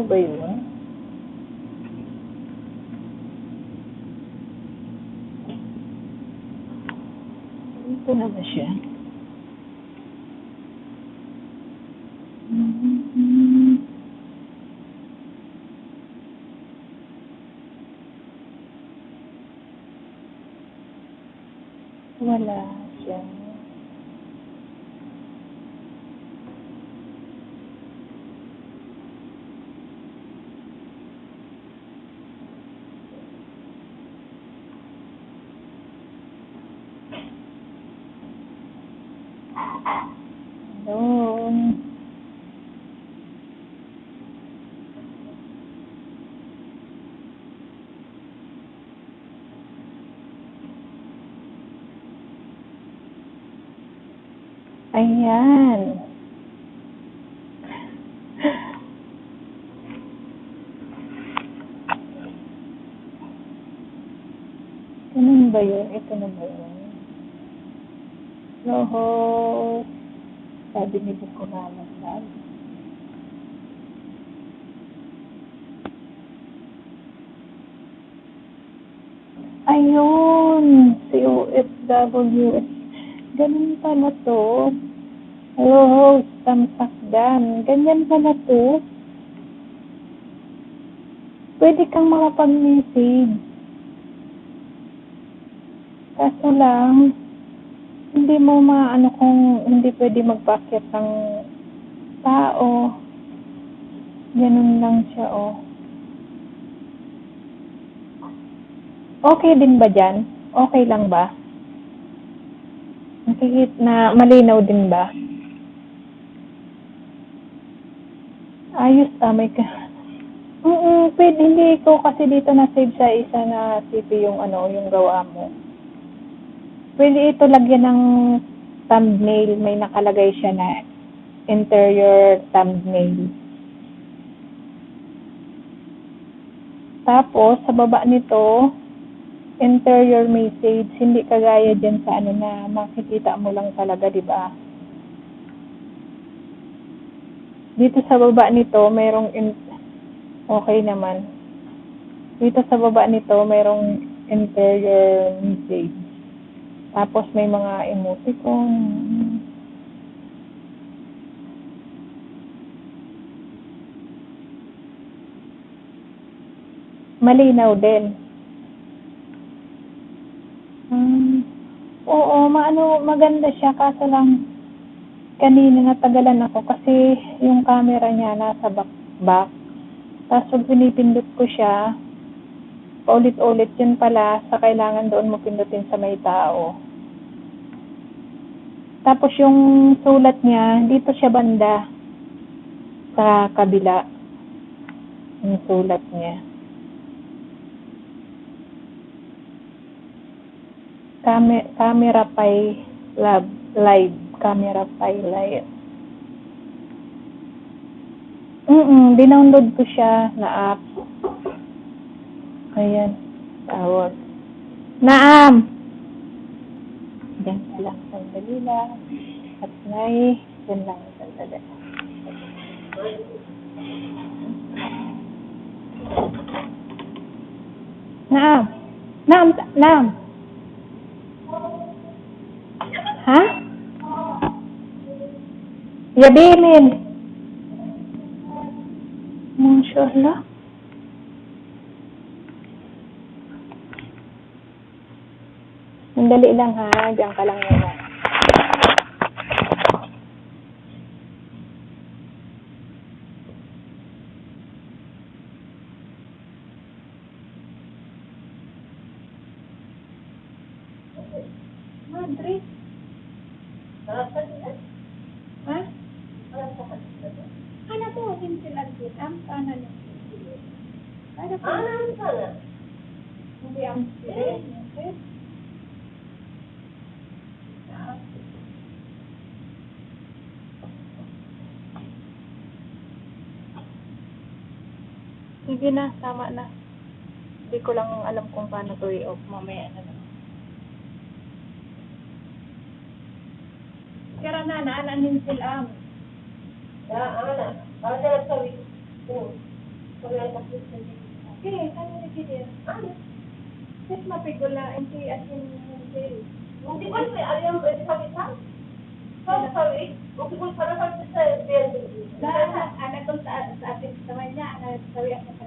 ba yun? Ito na ba siya? Wala siya. Hello. Ayan. Ganun ba yun? Ito na ba yun? Loho. Sabi ni Buko naman sabi. Ayun. COFWS. Ganun pala to. Hello, Tamsakdan. Ganyan pala to. Pwede kang makapag-message. Kaso lang, hindi mo maano kung hindi pwede magpaakyat ng tao. Ganun lang siya, oh. Okay din ba dyan? Okay lang ba? Nakikita na malinaw din ba? Ayos, may ka. Pwede, hindi ko kasi dito na-save sa isa na CP yung yung gawa mo. Pwede ito lagyan ng thumbnail. May nakalagay siya na interior thumbnail. Tapos, sa baba nito, interior message. Hindi kagaya dyan sa na makikita mo lang talaga, di ba? Dito sa baba nito, mayroong okay naman. Dito sa baba nito, mayroong interior message. Tapos may mga emoticon. Malinaw din. Oo, maganda siya. Kaso lang, kanina natagalan ako kasi yung camera niya nasa back. Tapos pag pinipindot ko siya, paulit-ulit yun pala sa kailangan doon mo pindutin sa may tao. Tapos yung sulat niya, dito siya banda sa kabila. Yung sulat niya. Camera Pi live. Camera Pi live. Dinownload ko siya na app. Ayan. Tawag. Naam! Diyan ka lang. Sandali lang. At nay. Diyan lang. Sandali. Naam! Naam! Ha? Yabimin. Mashallah. Sandali lang ha. Diyan ka lang muna. Madre. Ha? Ano po? Simple agit. Ang sana niyo. Ano po? Ang sana? Hindi ang simple. Sige na, tama na. Hindi ko lang alam kung paano to i-off. Mamaya na lang. Kaya na, naalanin sila. Naala. Para sa wito. Okay, ano ni Kidir? Sis mapigula, hindi as in, hindi. Hindi ko alam, ayaw mo, hindi pa kita? Sorry, hindi ko para sa building. Anak ko sa atin sa kanya, anak sabi ako sa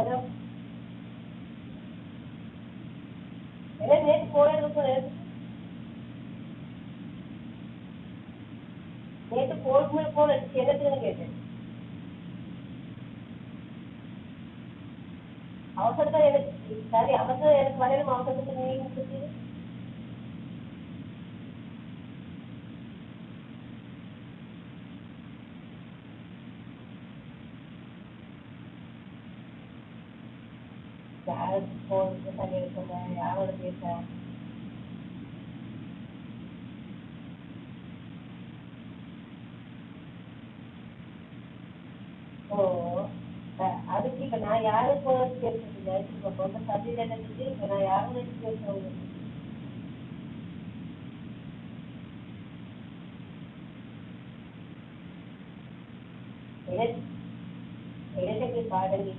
Ano? நேற்று போனது நேற்று போகும்போது போன என்னத்துன்னு கேட்டேன். அவசரத்தை எனக்கு சரி அவசரம் எனக்கு வரையிலும் அவசரத்துக்கு நீங்க கொடுத்தீங்க. யாருக்கு போன் தண்ணி எடுக்கல யாரோட பேச ஓ அதுக்கு இப்ப நான் யாரும் போன பேசுறதில்லை. இப்ப கொஞ்ச சந்தியில நினைச்சு இப்ப நான் யாரும் நினைச்சு பேசுறேன். இடத்துக்கு பாடலி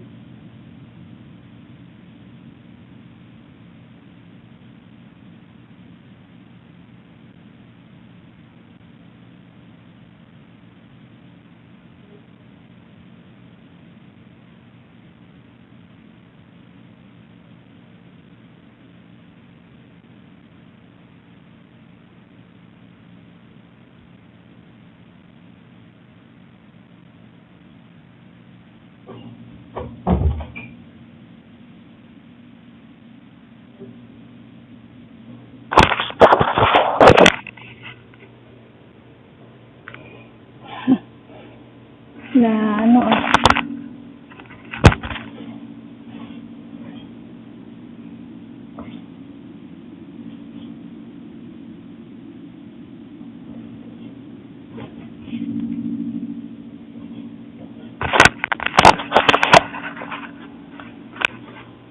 Na ano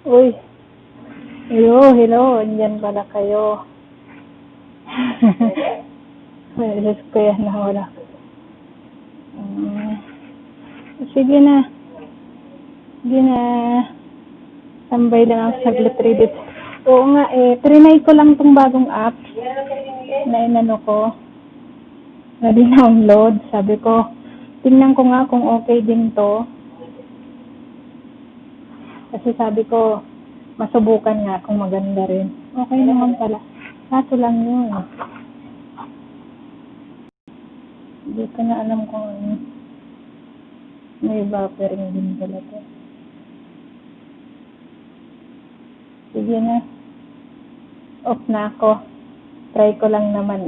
Uy, hello, andyan pala kayo. Yes, kaya na wala. Sige na. Sige na. Tambay lang ako saglit read. Oo nga trinay ko lang tong bagong app na inano ko. Na download. Sabi ko, tingnan ko nga kung okay din to. Kasi sabi ko, masubukan nga kung maganda rin. Okay naman pala. Kaso lang yun. Hindi ko na alam kung ano. May buffering din pala to. Sige na. Off na ako. Try ko lang naman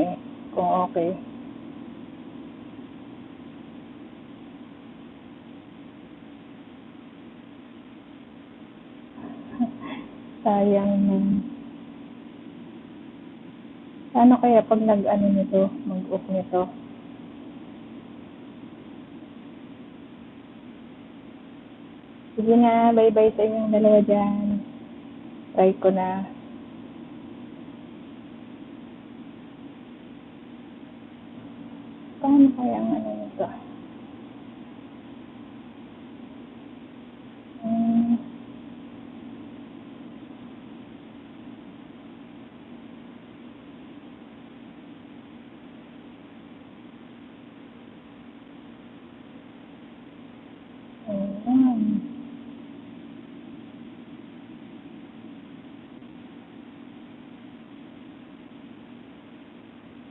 kung okay. Sayang na. Ano kaya pag nag-ano nito, mag-off nito? Sige na, bye-bye sa inyong dalawa dyan. Try ko na. Paano kaya ang ano nito? Ayan.